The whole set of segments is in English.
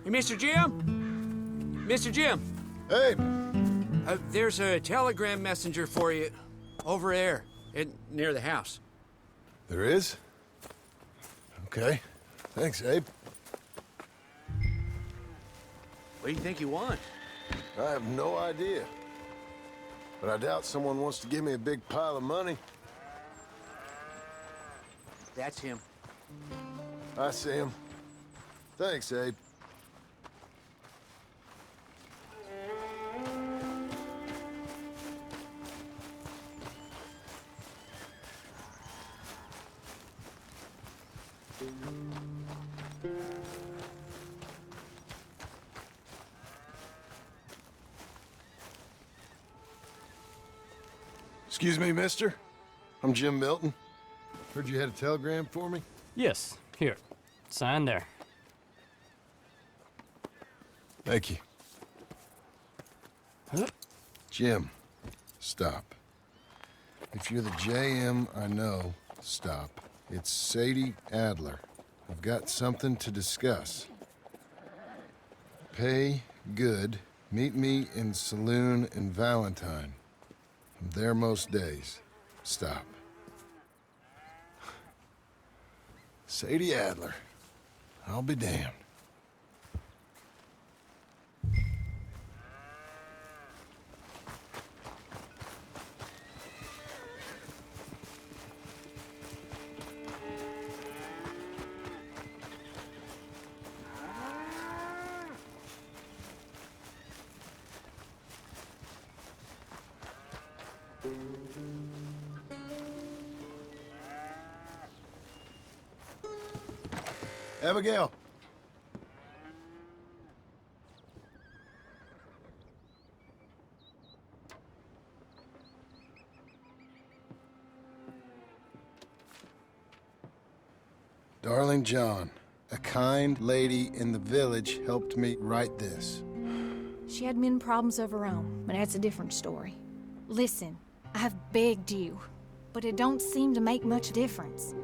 Hey, Mr. Jim? Mr. Jim, Hey, there's a telegram messenger for you over there near the house. there is? Okay. Thanks, Abe. What do you think you want? I have no idea. But I doubt someone wants to give me a big pile of money. That's him. I see him. Thanks, Abe. Excuse me, mister. I'm Jim Milton. Heard you had a telegram for me? Yes, here. Sign there. Thank you. Jim, stop. If you're the JM I know, stop. It's Sadie Adler. I've got something to discuss. Pay good. Meet me in Saloon in Valentine. I'm there most days. Stop. Sadie Adler. I'll be damned. Abigail. Darling John, a kind lady in the village helped me write this. She had men problems of her own, but that's a different story. Listen, I've begged you, but it don't seem to make much difference.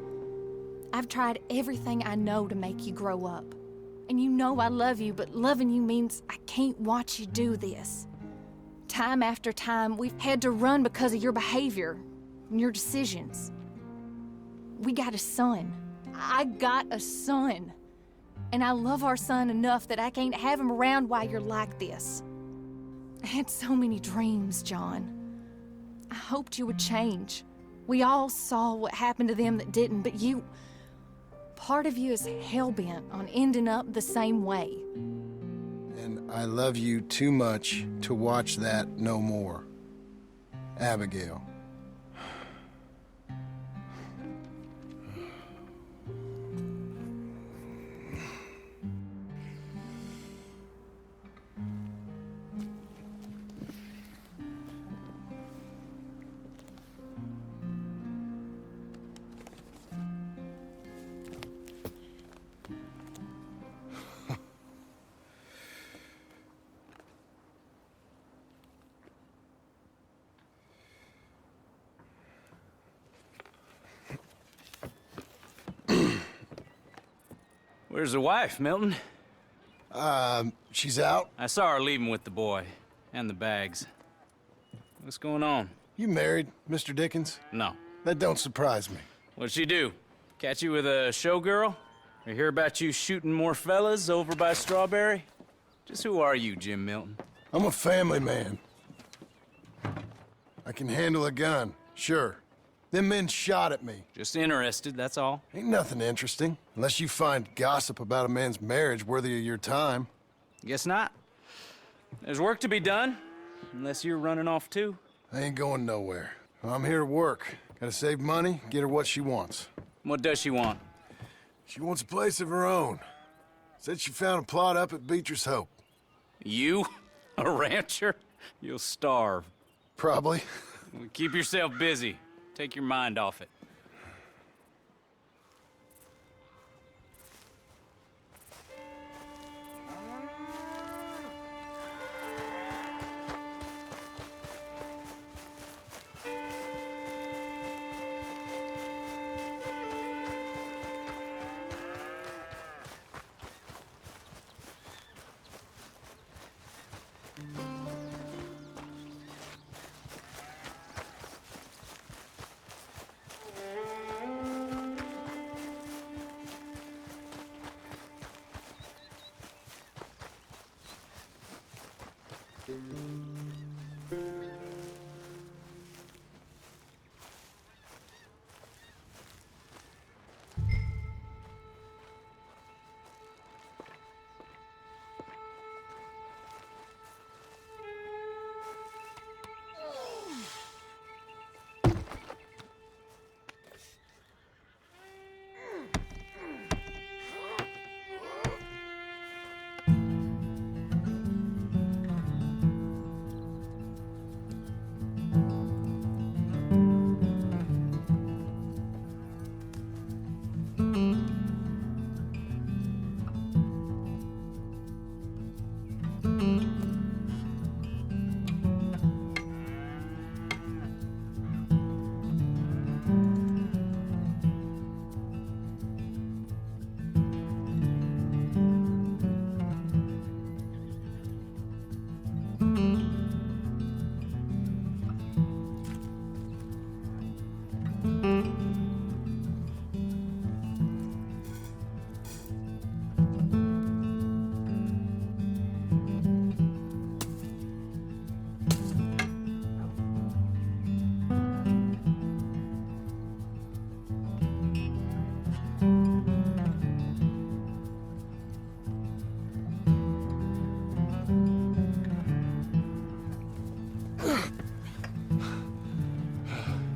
I've tried everything I know to make you grow up. And you know I love you, but loving you means I can't watch you do this. Time after time, we've had to run because of your behavior and your decisions. We got a son. I got a son. And I love our son enough that I can't have him around while you're like this. I had so many dreams, John. I hoped you would change. We all saw what happened to them that didn't, but you... Part of you is hell-bent on ending up the same way. And I love you too much to watch that no more. Abigail. Where's the wife, Milton? She's out? I saw her leaving with the boy. And the bags. What's going on? You married, Mr. Dickens? No. That don't surprise me. What'd she do? Catch you with a showgirl? Or hear about you shooting more fellas over by Strawberry? Just who are you, Jim Milton? I'm a family man. I can handle a gun, sure. Them men shot at me. Just interested, that's all. Ain't nothing interesting, unless you find gossip about a man's marriage worthy of your time. Guess not. There's work to be done, unless you're running off too. I ain't going nowhere. I'm here to work. Gotta save money, get her what she wants. What does she want? She wants a place of her own. Said she found a plot up at Beecher's Hope. You? A rancher? You'll starve. Probably. Keep yourself busy. Take your mind off it.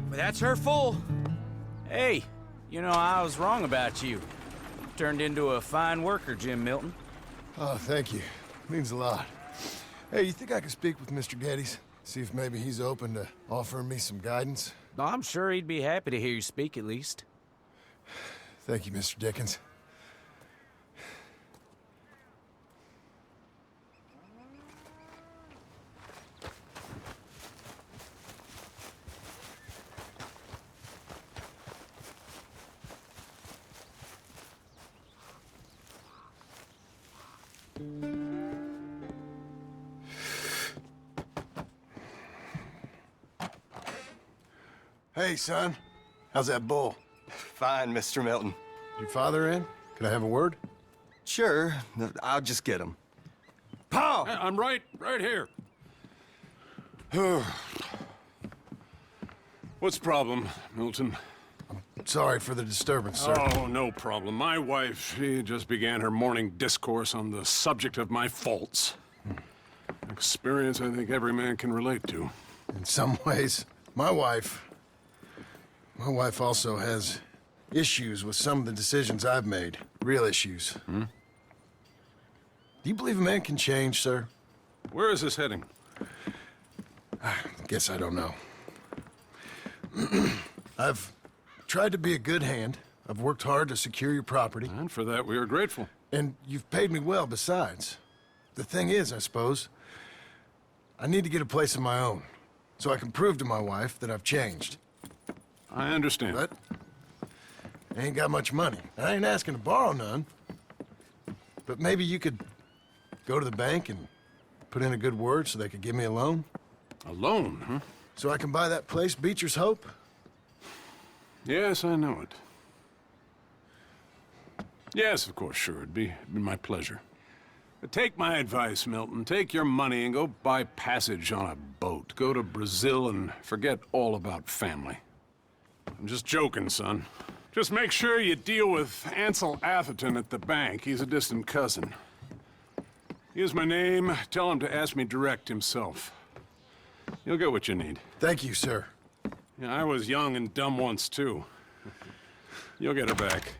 That's her full. Hey, you know, I was wrong about you. Turned into a fine worker, Jim Milton. Oh, thank you. Means a lot. Hey, you think I could speak with Mr. Geddes? See if maybe he's open to offering me some guidance? I'm sure he'd be happy to hear you speak, at least. Thank you, Mr. Dickens. Hey, son. How's that bull? Fine, Mr. Milton. Your father in? Can I have a word? Sure, I'll just get him. Pa! I'm right here. What's the problem, Milton? Sorry for the disturbance, sir. Oh, no problem. My wife, she just began her morning discourse on the subject of my faults. Experience I think every man can relate to. In some ways, my wife also has issues with some of the decisions I've made. Real issues. Do you believe a man can change, sir? Where is this heading? Guess I don't know. I've tried to be a good hand. I've worked hard to secure your property. And for that, we are grateful. And you've paid me well besides. The thing is, I suppose, I need to get a place of my own, so I can prove to my wife that I've changed. I understand. But I ain't got much money. I ain't asking to borrow none. But maybe you could go to the bank and put in a good word so they could give me a loan? A loan, huh? So I can buy that place, Beecher's Hope? Yes, I know it. Yes, of course, sure. It'd be my pleasure. But take my advice, Milton. Take your money and go buy passage on a boat. Go to Brazil and forget all about family. I'm just joking, son. Just make sure you deal with Ansel Atherton at the bank. He's a distant cousin. Here's my name. Tell him to ask me direct himself. You'll get what you need. Thank you, sir. Yeah, I was young and dumb once, too. You'll get her back.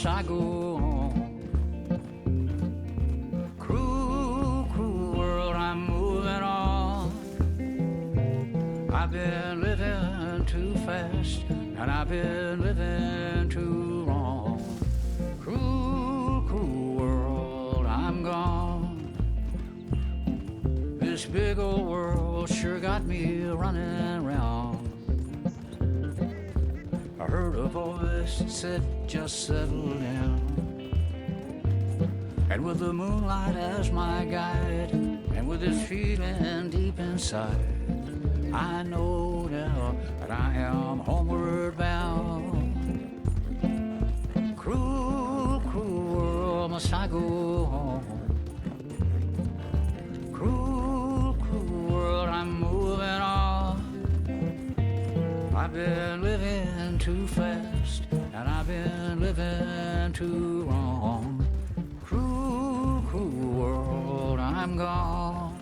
must I go on? Cruel, cruel world, I'm moving on. I've been living too fast, and I've been living too long. Cruel, cruel world, I'm gone. This big old world sure got me running round. I heard a voice that said, just settle down. And with the moonlight as my guide, and with this feeling deep inside, I know now that I am homeward bound. Cruel, cruel world, must I go home? Cruel, cruel world, I'm moving on. I've been living too fast, and I've been living too wrong. Cruel, cruel world, I'm gone.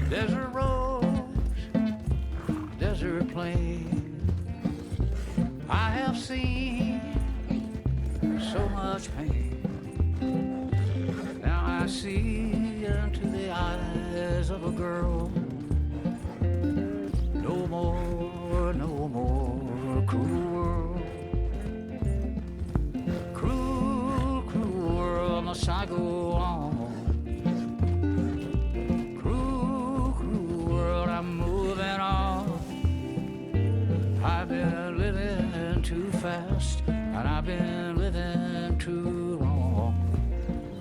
Desert roads, desert plain, I have seen so much pain. Now I see into the eyes of a girl. No more, no more cruel world. Cruel, cruel world, must I go on? I've been living too fast, and I've been living too long.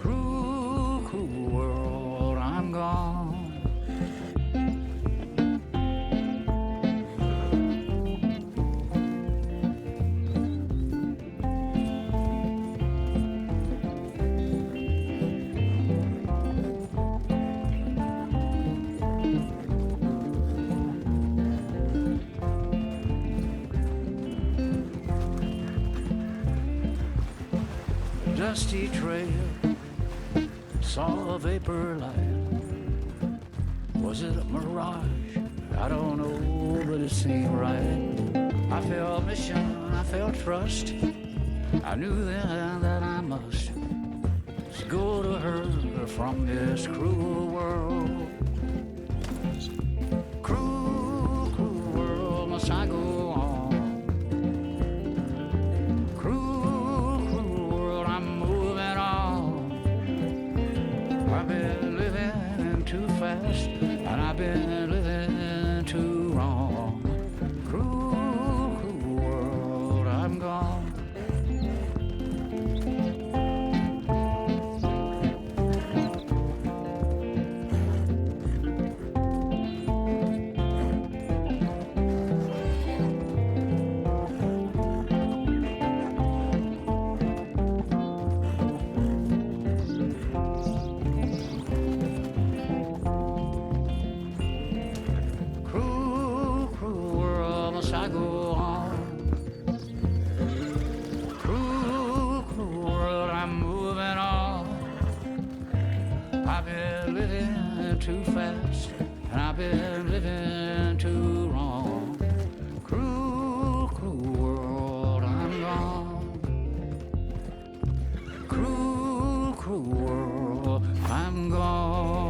Cruel, cruel world, I'm gone. Dusty trail, saw a vapor light. Was it a mirage? I don't know, but it seemed right. I felt mission, I felt trust. I knew then that I must go to her from this cruel world. Cruel, cruel world, must I go on? I've been living too fast, and I've been living too wrong. Cruel, cruel world, I'm gone. I go on. Cruel, cruel world, I'm moving on. I've been living too fast, and I've been living too wrong. Cruel, cruel world, I'm gone. Cruel, cruel world, I'm gone.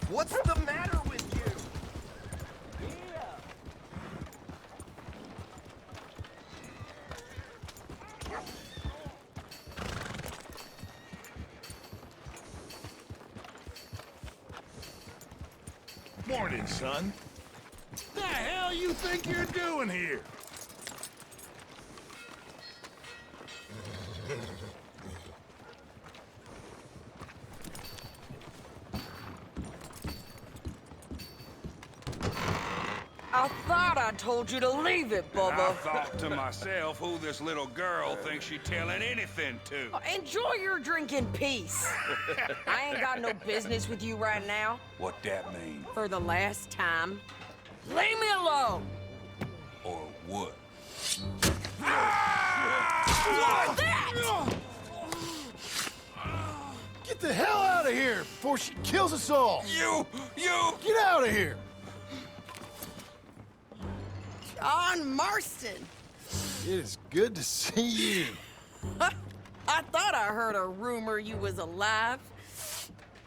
What's the matter with you? Morning, son. The hell you think you're doing here? I thought I told you to leave it, I Bubba. thought to myself who this little girl thinks she telling anything to. Enjoy your drink in peace. I ain't got no business with you right now. What that mean? For the last time, leave me alone. Or what? What's that? Get the hell out of here before she kills us all! You! Get out of here! John Marston. It is good to see you. I thought I heard a rumor you was alive.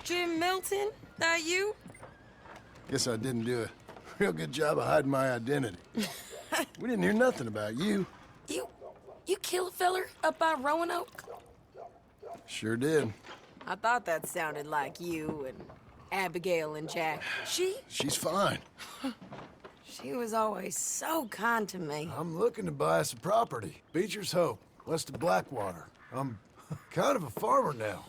Jim Milton, that you? Guess I didn't do a real good job of hiding my identity. We didn't hear nothing about you. You kill a feller up by Roanoke? Sure did. I thought that sounded like you and Abigail and Jack. She's fine. She was always so kind to me. I'm looking to buy us a property. Beecher's Hope, west of Blackwater. I'm kind of a farmer now.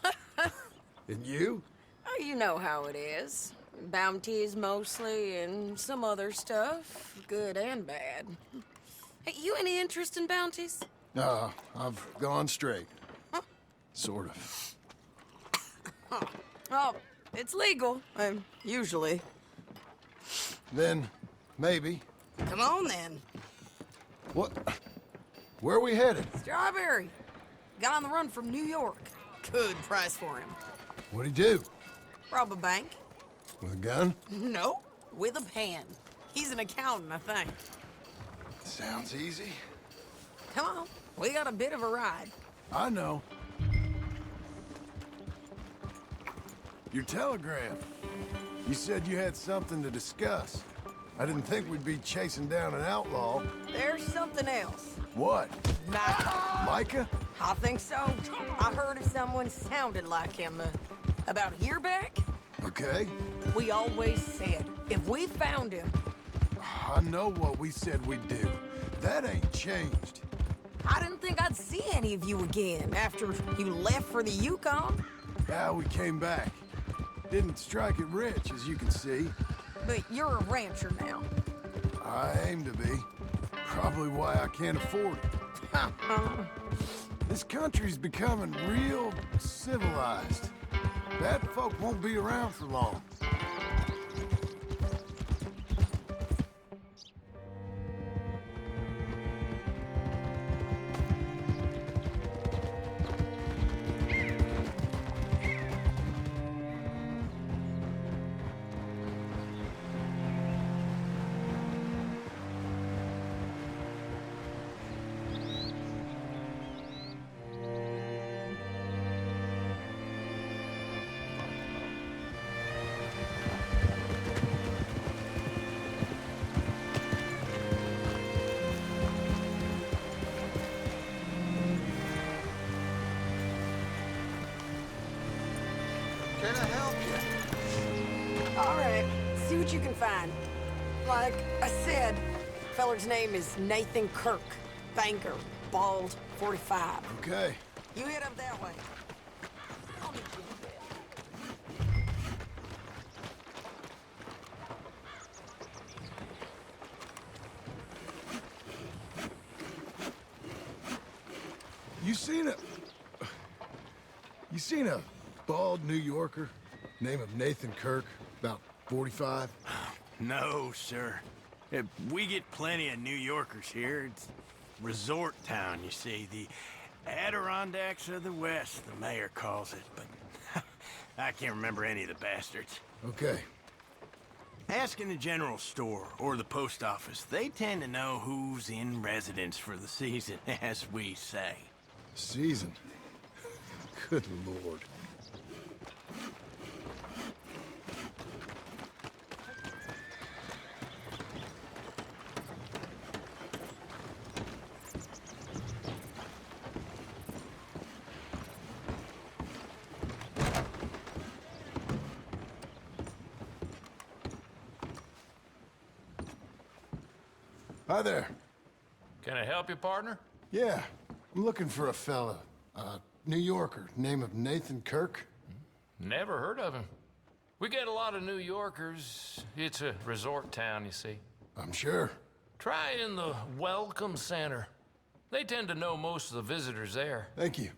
And you? Oh, you know how it is. Bounties mostly, and some other stuff, good and bad. Hey, you any interest in bounties? I've gone straight. Sort of. Oh, it's legal, usually. Then, maybe. Come on, then. What? Where are we headed? Strawberry. Got on the run from New York. Good price for him. What'd he do? Rob a bank? With a gun? No, with a pen. He's an accountant, I think. Sounds easy. Come on, we got a bit of a ride. I know. Your telegram. You said you had something to discuss. I didn't think we'd be chasing down an outlaw. There's something else. What? Micah? I think so. I heard of someone sounded like him about a year back. Okay. We always said, if we found him... I know what we said we'd do. That ain't changed. I didn't think I'd see any of you again after you left for the Yukon. Yeah, we came back. Didn't strike it rich, as you can see. But you're a rancher now. I aim to be. Probably why I can't afford it. This country's becoming real civilized. Bad folk won't be around for long. Can I help you? All right, see what you can find. Like I said, feller's name is Nathan Kirk. Banker, bald, 45. Okay. You head up that way. I'll meet you in a bit. You seen a bald New Yorker, name of Nathan Kirk, about 45? No, sir. We get plenty of New Yorkers here. It's resort town, you see. The Adirondacks of the West, the mayor calls it, but I can't remember any of the bastards. Okay. Ask in the general store or the post office. They tend to know who's in residence for the season, as we say. Season. Good Lord. Hi there. Can I help you, partner? Yeah, I'm looking for a fella. New Yorker, name of Nathan Kirk. Never heard of him. We get a lot of New Yorkers. It's a resort town, you see. I'm sure. Try in the Welcome Center. They tend to know most of the visitors there. Thank you.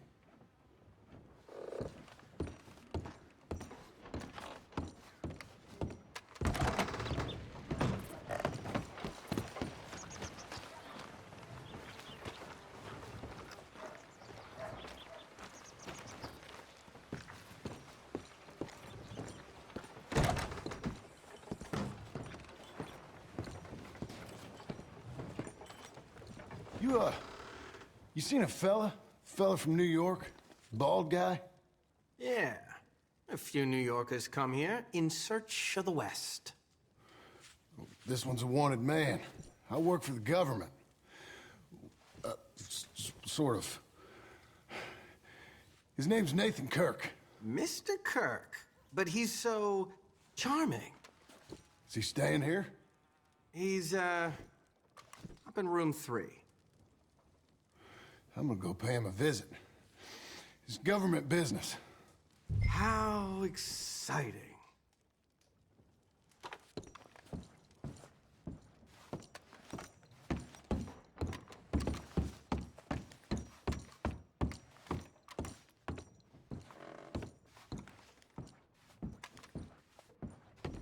You seen a fella? Fella from New York? Bald guy? Yeah. A few New Yorkers come here in search of the West. This one's a wanted man. I work for the government. Sort of. His name's Nathan Kirk. Mr. Kirk? But he's so charming. Is he staying here? He's, up in room 3. I'm gonna go pay him a visit. It's government business. How exciting.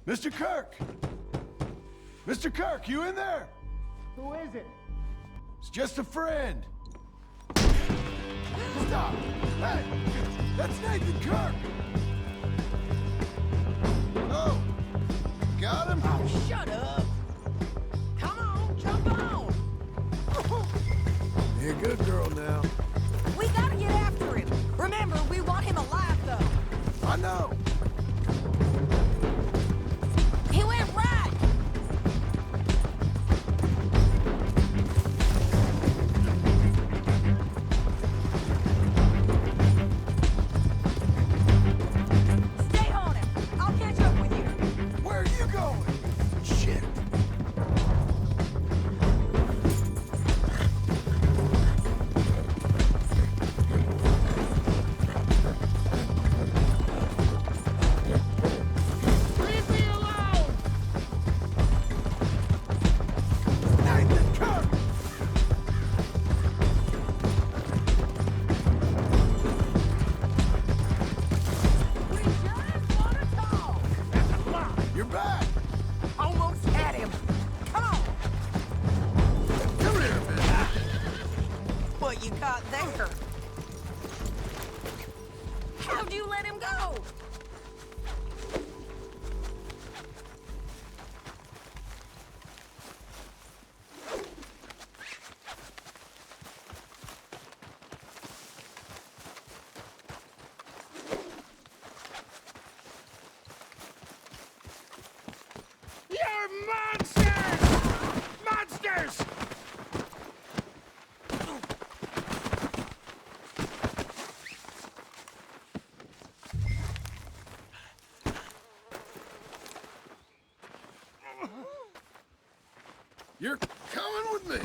Mr. Kirk! Mr. Kirk, you in there? Who is it? It's just a friend. Stop! Hey! That's Nathan Kirk! Oh! Got him? Oh, shut up! Come on, jump on! Be a good girl now. We gotta get after him. Remember, we want him alive, though. I know! He went right! Stay on him. I'll catch up with you. Where are you going? Shit. Leave me alone! Nathan Kirk! We just want to talk. You're back! Almost had him. Come on. Come here, man. What you caught there? How'd you let him go? You're monsters! Monsters! You're coming with me.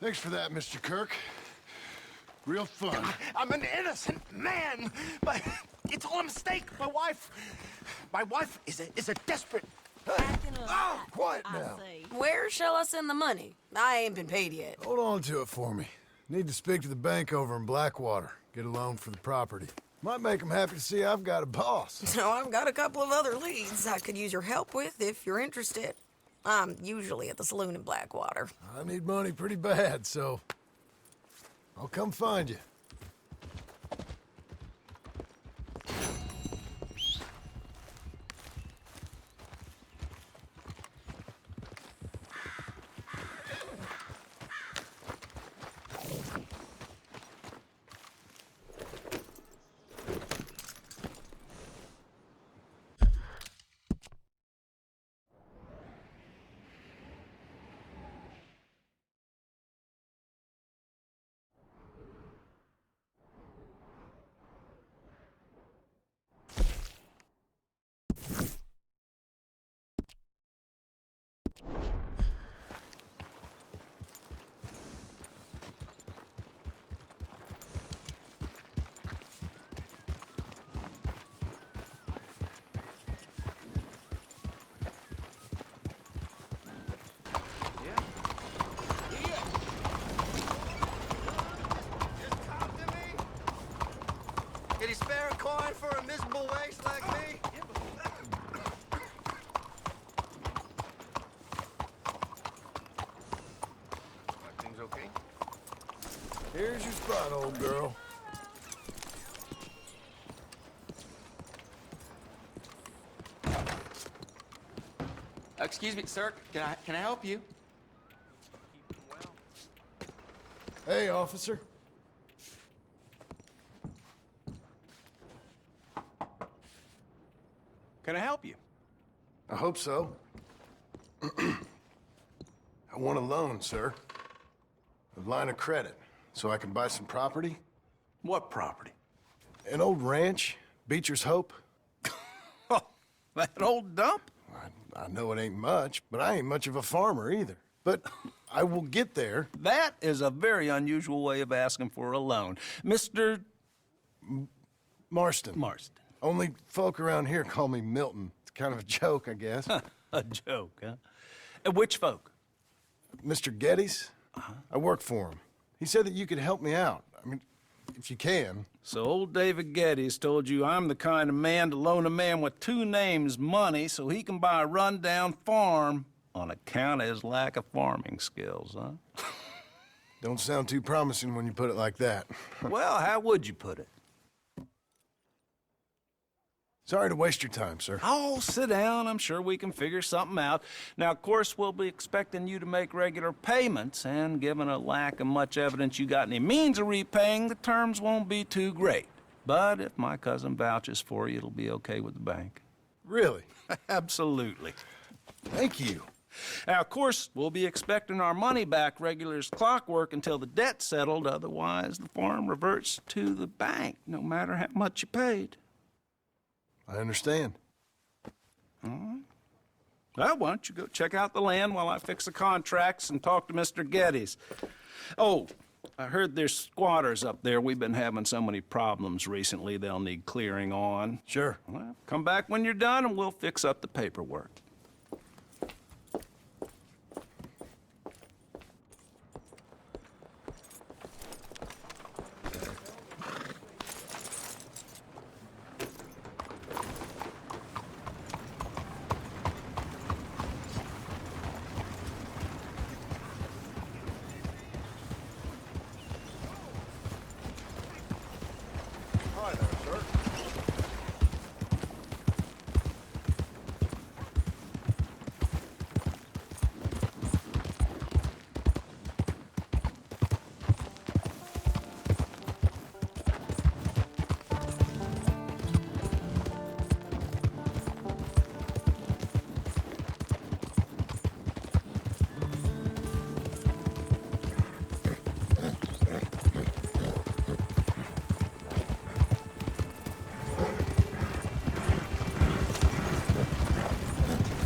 Thanks for that, Mr. Kirk. Real fun. I'm an innocent man, but it's all a mistake. My wife is a desperate. Oh, quiet now. Where shall I send the money? I ain't been paid yet. Hold on to it for me. Need to speak to the bank over in Blackwater. Get a loan for the property. Might make them happy to see I've got a boss. So I've got a couple of other leads I could use your help with if you're interested. I'm usually at the saloon in Blackwater. I need money pretty bad, so I'll come find you. Anybody spare a coin for a miserable waste like me? Things okay? Here's your spot, old girl. Excuse me, sir. Can I help you? Hey, officer. Can I help you? I hope so. I want a loan, sir. A line of credit, so I can buy some property. What property? An old ranch, Beecher's Hope. That old dump? I know it ain't much, but I ain't much of a farmer either. But I will get there. That is a very unusual way of asking for a loan. Mr. Marston. Marston. Only folk around here call me Milton. It's kind of a joke, I guess. A joke, huh? And which folk? Mr. Geddes. I work for him. He said that you could help me out. I mean, if you can. So old David Geddes told you I'm the kind of man to loan a man with two names money so he can buy a rundown farm on account of his lack of farming skills, huh? Don't sound too promising when you put it like that. Well, how would you put it? Sorry to waste your time, sir. Oh, sit down. I'm sure we can figure something out. Now, of course, we'll be expecting you to make regular payments, and given a lack of much evidence you got any means of repaying, the terms won't be too great. But if my cousin vouches for you, it'll be okay with the bank. Really? Absolutely. Thank you. Now, of course, we'll be expecting our money back regular as clockwork until the debt's settled. Otherwise, the farm reverts to the bank, no matter how much you paid. I understand. All right. Well, why don't you go check out the land while I fix the contracts and talk to Mr. Geddes. Oh, I heard there's squatters up there. We've been having so many problems recently, they'll need clearing on. Sure. Well, come back when you're done and we'll fix up the paperwork. Hi there, sir.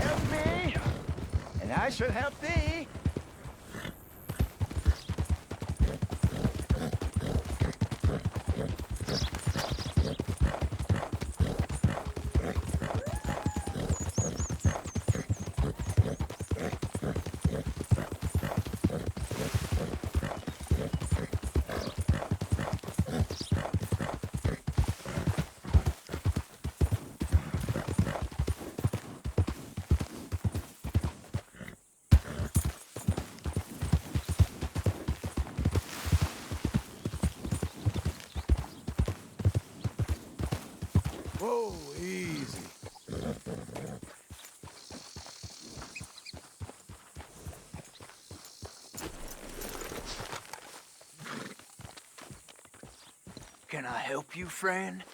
Help me, and I shall help thee. Whoa, easy. Can I help you, friend?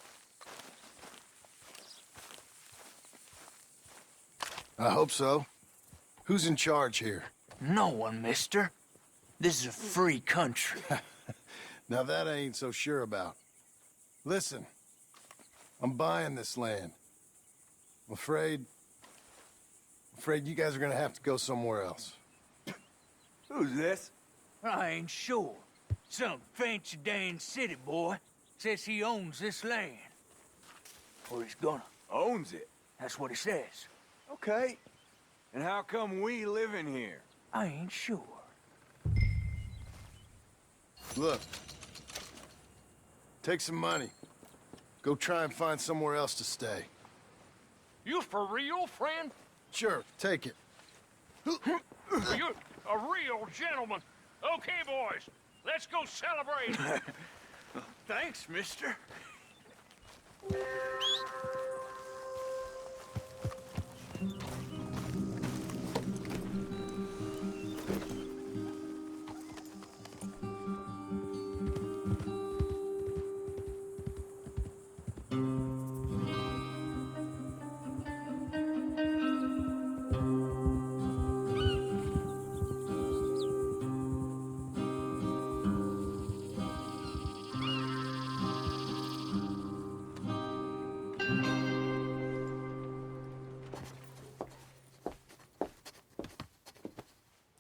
I hope so. Who's in charge here? No one, mister. This is a free country. Now that I ain't so sure about. Listen, I'm buying this land. I'm afraid you guys are gonna have to go somewhere else. Who's this? I ain't sure. Some fancy Dan city boy says he owns this land. Or he's gonna. Owns it? That's what he says. Okay. And how come we live in here? I ain't sure. Look, take some money. Go try and find somewhere else to stay. You for real, friend? Sure, take it. You're a real gentleman. Okay, boys, let's go celebrate. Thanks, mister.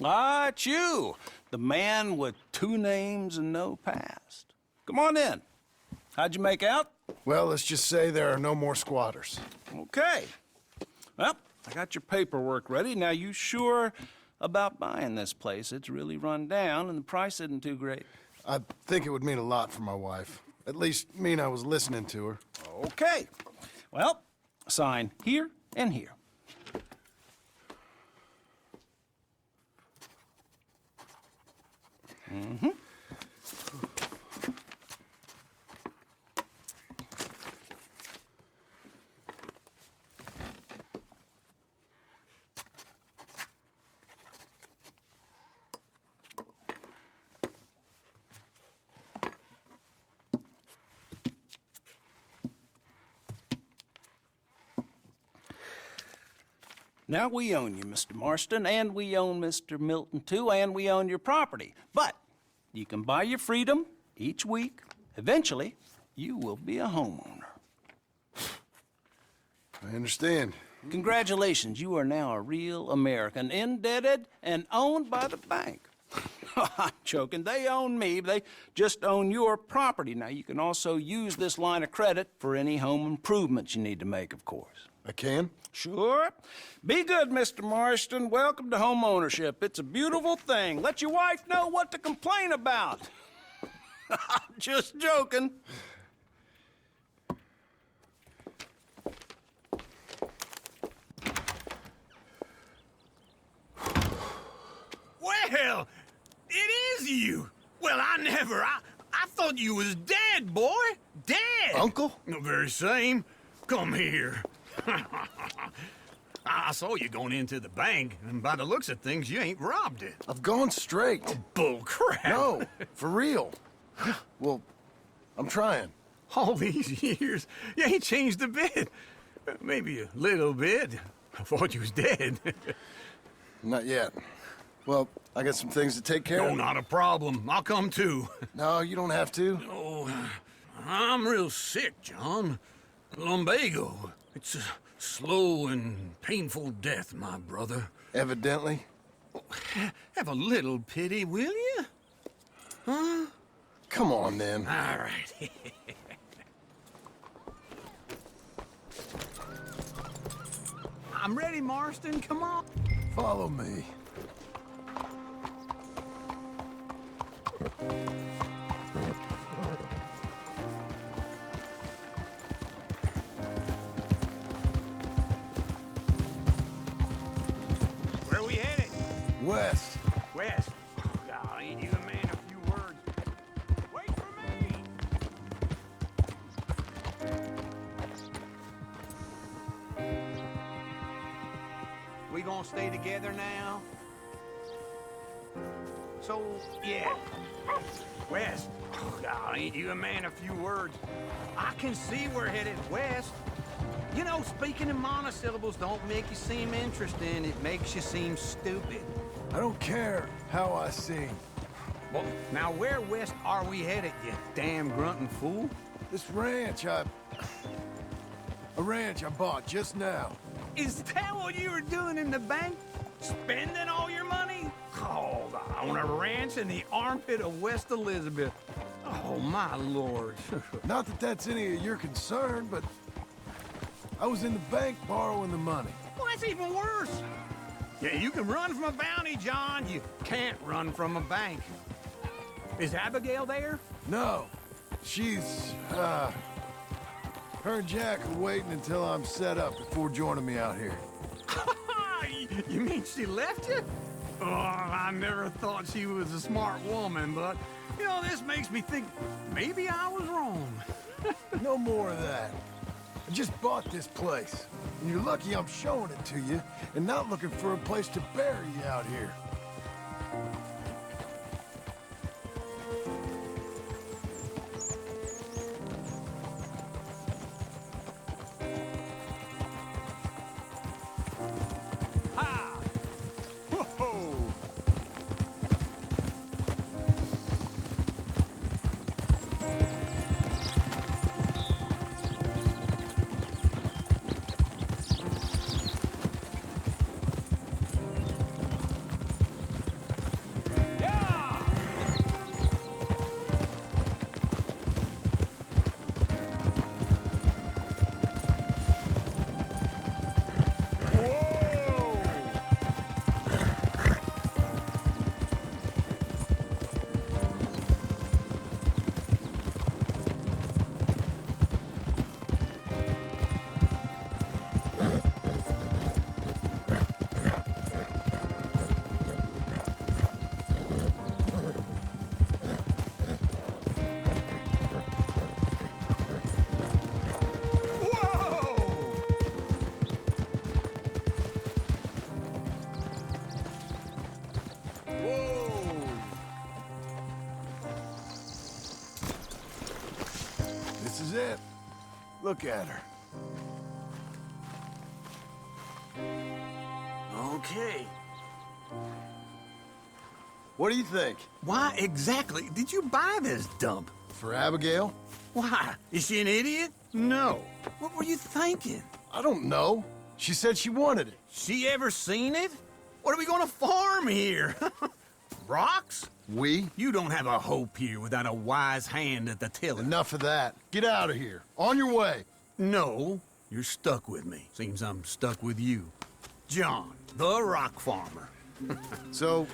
Ah, it's you, the man with 2 names and no past. Come on in. How'd you make out? Well, let's just say there are no more squatters. Okay. Well, I got your paperwork ready. Now, you sure about buying this place? It's really run down, and the price isn't too great. I think it would mean a lot for my wife. At least mean I was listening to her. Okay. Well, sign here and here. Mm-hmm. Now, we own you, Mr. Marston, and we own Mr. Milton, too, and we own your property. But you can buy your freedom each week. Eventually, you will be a homeowner. I understand. Congratulations, you are now a real American, indebted and owned by the bank. I'm joking. They own me, they just own your property. Now, you can also use this line of credit for any home improvements you need to make, of course. I can? Sure. Be good, Mr. Marston. Welcome to home ownership. It's a beautiful thing. Let your wife know what to complain about. I'm just joking. Well, it is you. Well, I thought you was dead, boy. Dead. Uncle? The very same. Come here. I saw you going into the bank, and by the looks of things, you ain't robbed it. I've gone straight. Oh, bull crap. No, for real. Well, I'm trying. All these years, you ain't changed a bit. Maybe a little bit. I thought you was dead. Not yet. Well, I got some things to take care of. No, not a problem. I'll come too. No, you don't have to. Oh, I'm real sick, John. Lumbago. It's a slow and painful death, my brother. Evidently. Have a little pity, will you? Huh? Come on, then. All right. I'm ready, Marston. Come on. Follow me. Where are we headed? West. West. Oh, God, ain't you a man a few words? Wait for me! We gonna stay together now? So, yeah. West. Oh, God, ain't you a man a few words? I can see we're headed west. You know, speaking in monosyllables don't make you seem interesting. It makes you seem stupid. I don't care how I sing. Well, now where west are we headed, you damn grunting fool? This ranch a ranch I bought just now. Is that what you were doing in the bank? Spending all your money? Oh, on a ranch in the armpit of West Elizabeth. Oh, my lord. Not that that's any of your concern, but I was in the bank borrowing the money. Well, that's even worse. Yeah, you can run from a bounty, John. You can't run from a bank. Is Abigail there? No. She's, Her and Jack are waiting until I'm set up before joining me out here. You mean she left you? Oh, I never thought she was a smart woman, but, you know, this makes me think maybe I was wrong. No more of that. I just bought this place, and you're lucky I'm showing it to you and not looking for a place to bury you out here. This is it. Look at her. Okay. What do you think? Why exactly did you buy this dump? For Abigail? Why? Is she an idiot? No. What were you thinking? I don't know. She said she wanted it. She ever seen it? What are we gonna farm here? Rocks? We? You don't have a hope here without a wise hand at the tiller. Enough of that. Get out of here. On your way. No, you're stuck with me. Seems I'm stuck with you. John, the rock farmer. So,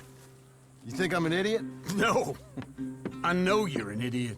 you think I'm an idiot? No. I know you're an idiot.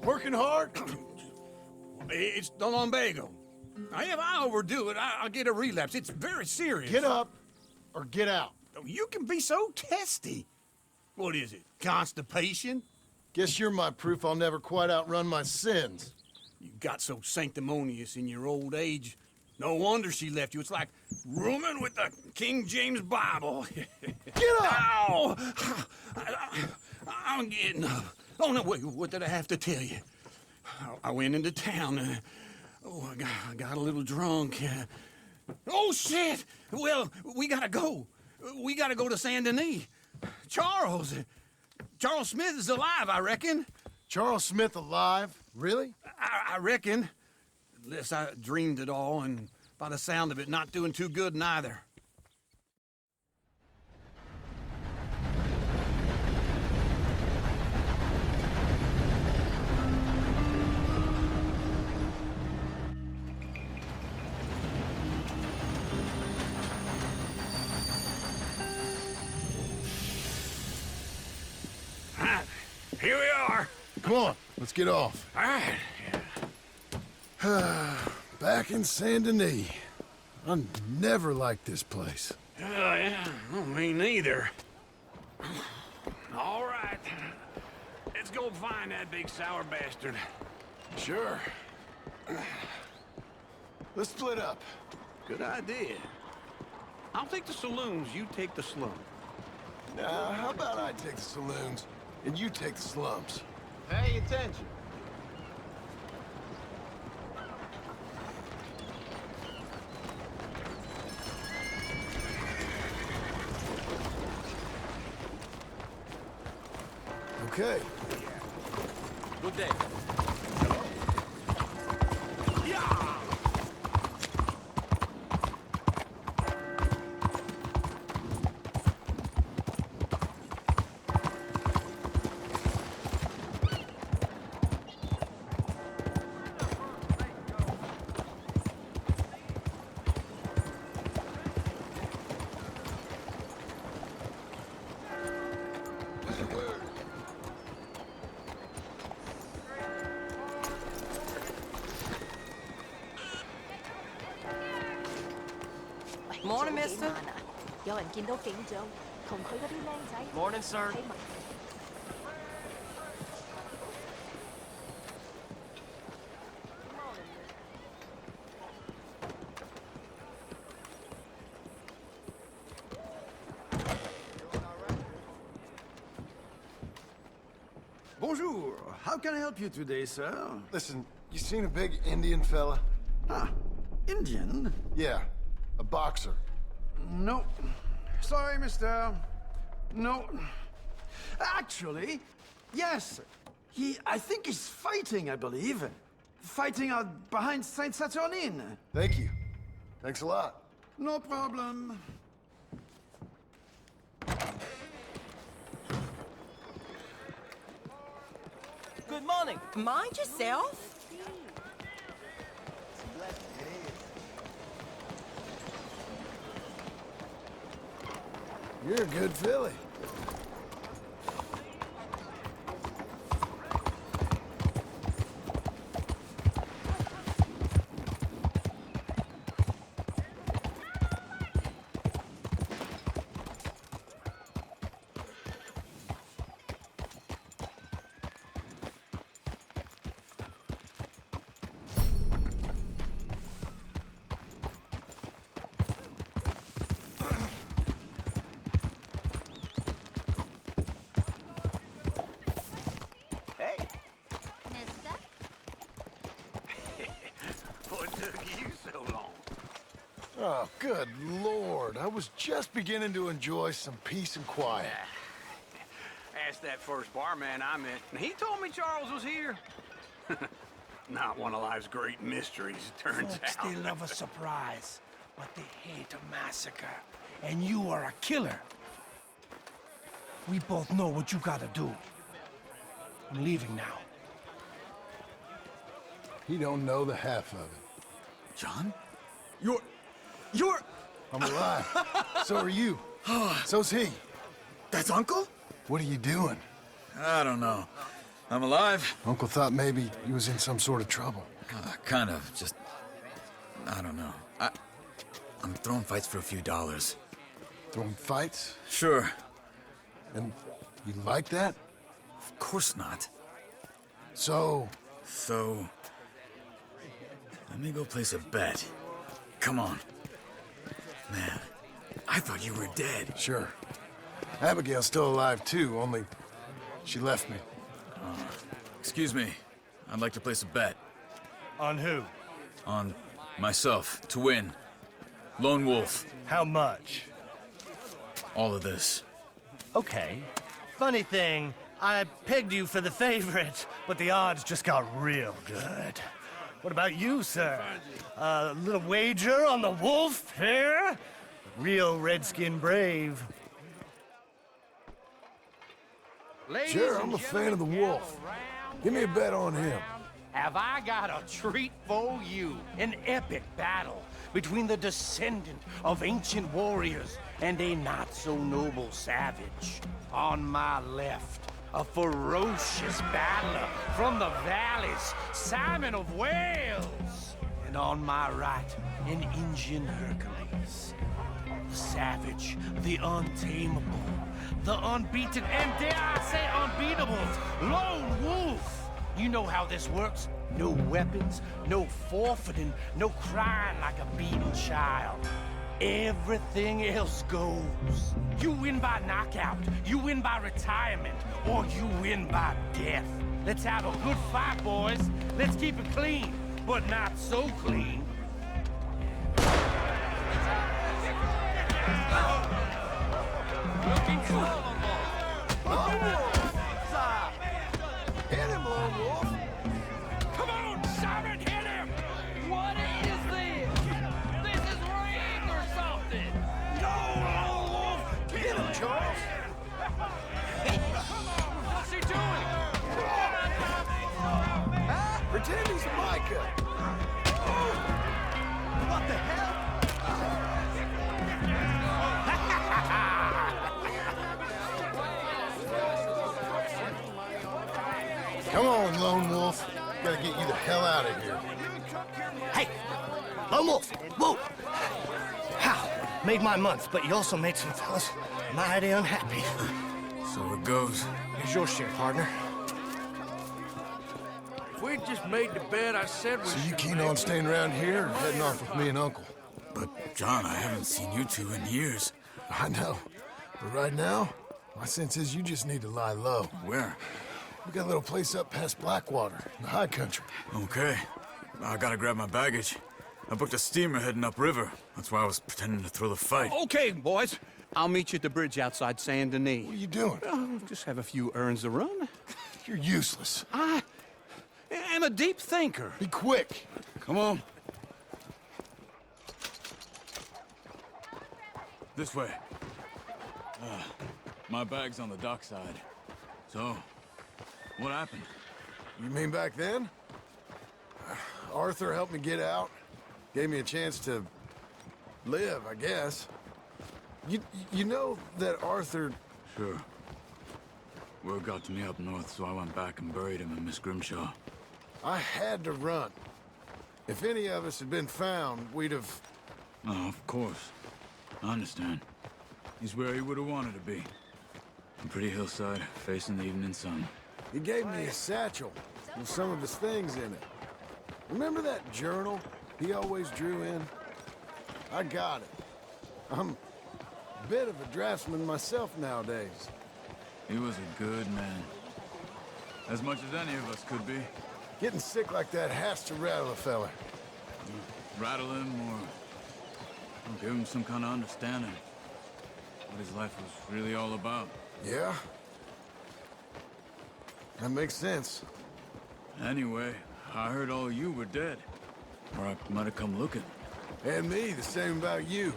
Working hard? It's the lumbago. Now, if I overdo it, I'll get a relapse. It's very serious. Get up or get out. You can be so testy. What is it, constipation? Guess you're my proof I'll never quite outrun my sins. You got so sanctimonious in your old age. No wonder she left you. It's like rooming with the King James Bible. Get up! Ow! I'm getting up. Oh, no, wait, what did I have to tell you? I went into town. I got a little drunk. Oh, shit! Well, we gotta go. We gotta go to Saint Denis. Charles Smith is alive, I reckon. Charles Smith alive? Really? I reckon. Unless I dreamed it all, and by the sound of it, not doing too good neither. here we are. Come on, let's get off. All right. Back in Saint Denis. I never liked this place. Yeah, well, me neither. All right. Let's go find that big sour bastard. Sure. Let's split up. Good idea. I'll take the saloons, you take the slum. Now, how about I take the saloons, and you take the slums? Pay attention. Okay. Good day. Morning, mister. Morning, sir. Bonjour. How can I help you today, sir? Listen, you seen a big Indian fella? Ah, Indian? Yeah, a boxer. No. Sorry, mister. No. Actually, yes. I think he's fighting, I believe. Fighting out behind Saint Saturnin. Thank you. Thanks a lot. No problem. Good morning. Mind yourself. You're a good filly. What took you so long? Oh, good Lord. I was just beginning to enjoy some peace and quiet. Asked that first barman I met, and he told me Charles was here. Not one of life's great mysteries, it turns Folks, out. they love a surprise, but they hate a massacre. And you are a killer. We both know what you gotta do. I'm leaving now. He don't know the half of it. John? You're... I'm alive. So are you. So's he. That's Uncle? What are you doing? I don't know. I'm alive. Uncle thought maybe you was in some sort of trouble. Kind of. Just... I don't know. I'm throwing fights for a few dollars. Throwing fights? Sure. And you like that? Of course not. So... So... Let me go place a bet. Come on. Man, I thought you were dead. Sure. Abigail's still alive too, only she left me. Excuse me. I'd like to place a bet. On who? On myself, to win. Lone Wolf. How much? All of this. Okay. Funny thing, I pegged you for the favorite, but the odds just got real good. What about you, sir? A little wager on the wolf here? Real redskin brave. Sure, I'm a fan of the wolf. Give me a bet on him. Have I got a treat for you? An epic battle between the descendant of ancient warriors and a not-so-noble savage. On my left, a ferocious battler from the valleys, Simon of Wales. And on my right, an Indian Hercules. The savage, the untamable, the unbeaten, and dare I say unbeatable, Lone Wolf. You know how this works. No weapons, no forfeiting, no crying like a beaten child. Everything else goes. You win by knockout, you win by retirement, or you win by death. Let's have a good fight, boys. Let's keep it clean, but not so clean. Looking slow, Lone Wolf! Hit him, Lone Wolf! Come on, Simon, hit him! What is this? This is rigged or something! No, Lone Wolf! Get him, Charles! What's he doing? Pretend he's Micah! What the hell? Come on, Lone Wolf. Gotta get you the hell out of here. Hey, Lone Wolf, whoa! How? Made my month, but you also made some fellas mighty unhappy. So it goes. Here's your share, partner. If we'd just made the bed I said we So you should keen make. on staying around here or heading off with me and Uncle? But, John, I haven't seen you two in years. I know. But right now, my sense is you just need to lie low. Where? We got a little place up past Blackwater, in the high country. Okay. I gotta grab my baggage. I booked a steamer heading upriver. That's why I was pretending to throw the fight. Okay, boys. I'll meet you at the bridge outside Saint Denis. What are you doing? Oh, just have a few errands to run. You're useless. I am a deep thinker. Be quick. Come on. This way. My bag's on the dockside. So, what happened? You mean back then? Arthur helped me get out. Gave me a chance to live, I guess. You know that Arthur... Sure. Word got to me up north, so I went back and buried him in Miss Grimshaw. I had to run. If any of us had been found, we'd have... Oh, of course. I understand. He's where he would have wanted to be. A pretty hillside, facing the evening sun. He gave me a satchel with some of his things in it. Remember that journal he always drew in? I got it. I'm a bit of a draftsman myself nowadays. He was a good man. As much as any of us could be. Getting sick like that has to rattle a fella. Rattle him or give him some kind of understanding. What his life was really all about. Yeah? That makes sense. Anyway, I heard all you were dead. Or I might have come looking. And me, the same about you.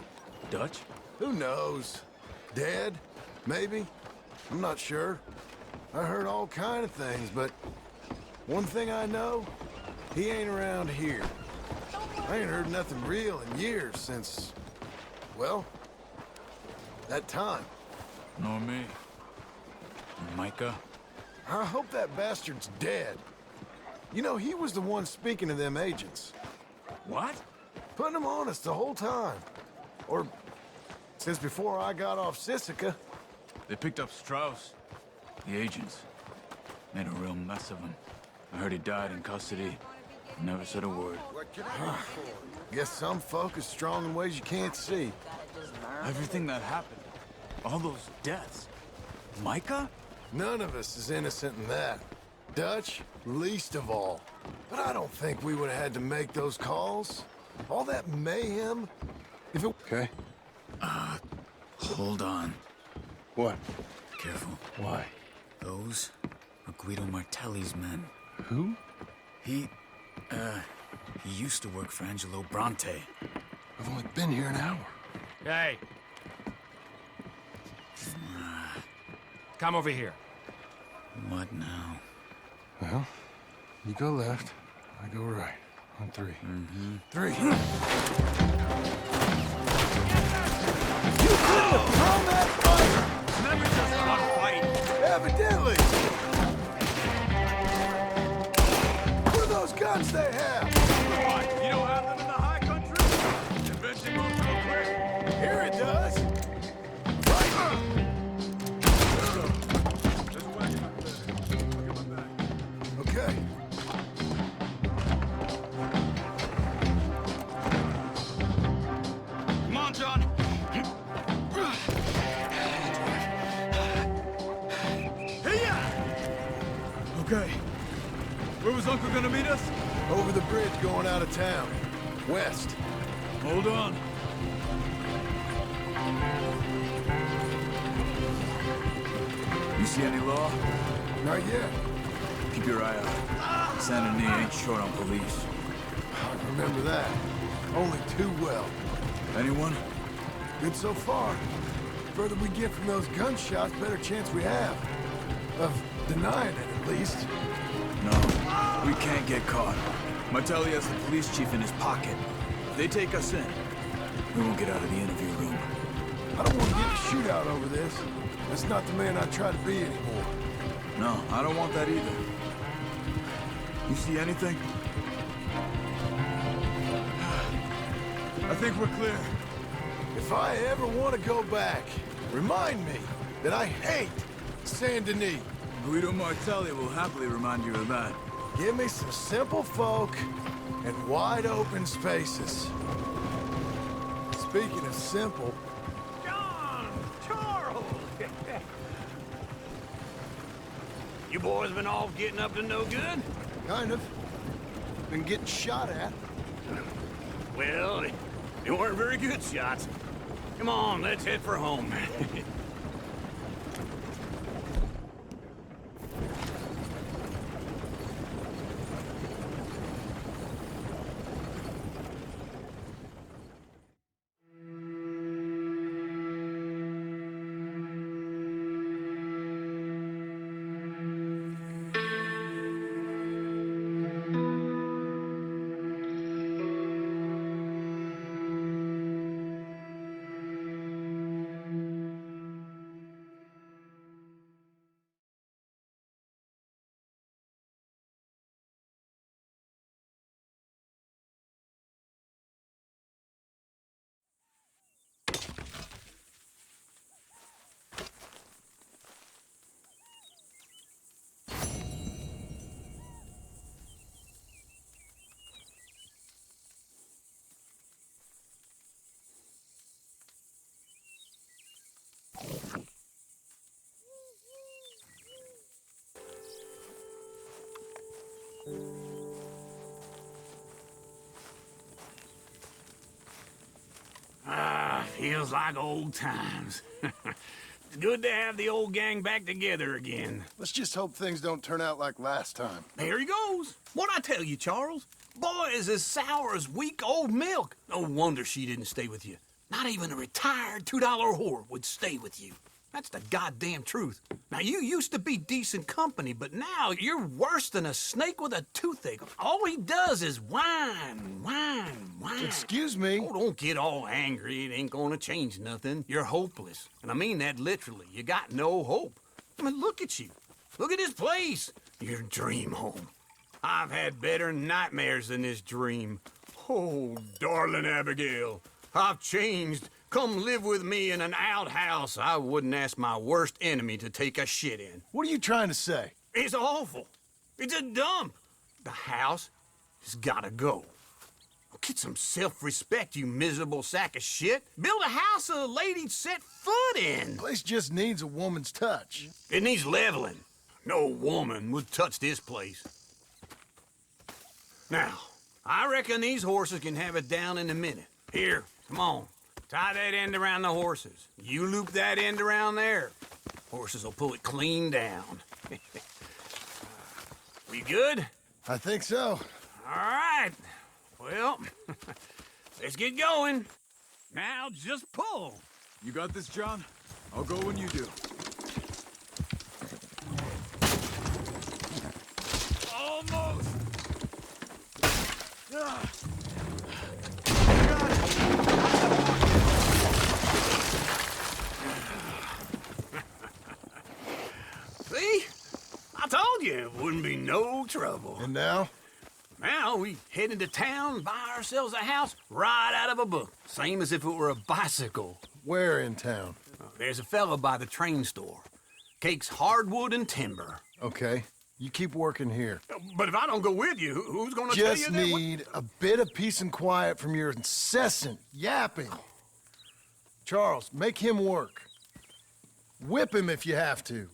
Dutch? Who knows? Dead? Maybe? I'm not sure. I heard all kind of things, but one thing I know, he ain't around here. I ain't heard nothing real in years since, well, that time. Nor me. And Micah? I hope that bastard's dead. You know, he was the one speaking to them agents. What? Putting them on us the whole time. Or since before I got off Sisika. They picked up Strauss. The agents. Made a real mess of him. I heard he died in custody. Never said a word. Guess some folk is strong in ways you can't see. Everything that happened. All those deaths. Micah? None of us is innocent in that. Dutch, least of all. But I don't think we would have had to make those calls. All that mayhem. If it... Okay. Hold on. What? Careful. Why? Those are Guido Martelli's men. Who? He used to work for Angelo Bronte. I've only been here an hour. Hey. Come over here. What now? Well, you go left, I go right. On three. Three. You couldn't have thrown that fire! Never just one fight. Evidently! guns they have! What? You don't have them in the high country? Invention moves real quick. Here it does! There's a wagon up there. I'll get my bag. Okay. Come on, John. Okay. Where was Uncle gonna meet us? Over the bridge going out of town. West. Hold on. You see any law? Not yet. Keep your eye out. San Denis ain't short on police. I remember that. Only too well. Anyone? Good so far. Further we get from those gunshots, better chance we have. Of denying it, at least. No, we can't get caught. Martelli has the police chief in his pocket. If they take us in, we won't get out of the interview room. I don't want to get in a shootout over this. That's not the man I try to be anymore. No, I don't want that either. You see anything? I think we're clear. If I ever want to go back, remind me that I hate Saint Denis. Guido Martelli will happily remind you of that. Give me some simple folk and wide open spaces. Speaking of simple... John! Charles! You boys been all getting up to no good? Kind of. Been getting shot at. Well, they weren't very good shots. Come on, let's head for home. Feels like old times. It's good to have the old gang back together again. Let's just hope things don't turn out like last time. There he goes. What'd I tell you, Charles? Boy is as sour as weak old milk. No wonder she didn't stay with you. Not even a retired $2 whore would stay with you. That's the goddamn truth. Now, you used to be decent company, but now you're worse than a snake with a toothache. All he does is whine, whine, whine. Excuse me? Oh, don't get all angry. It ain't gonna change nothing. You're hopeless. And I mean that literally. You got no hope. I mean, look at you. Look at this place. Your dream home. I've had better nightmares than this dream. Oh, darling Abigail, I've changed. Come live with me in an outhouse I wouldn't ask my worst enemy to take a shit in. What are you trying to say? It's awful. It's a dump. The house has gotta go. Get some self-respect, you miserable sack of shit. Build a house a lady'd set foot in. The place just needs a woman's touch. It needs leveling. No woman would touch this place. Now, I reckon these horses can have it down in a minute. Here, come on. Tie that end around the horses. You loop that end around there. Horses will pull it clean down. We good? I think so. All right. Well, let's get going. Now just pull. You got this, John? I'll go when you do. Almost. See? I told you it wouldn't be no trouble. And now? Now we head into town, buy ourselves a house right out of a book. Same as if it were a bicycle. Where in town? There's a fella by the train store. Cakes hardwood and timber. Okay. You keep working here. But if I don't go with you, who's gonna tell you Just that? need a bit of peace and quiet from your incessant yapping. Charles, make him work. Whip him if you have to.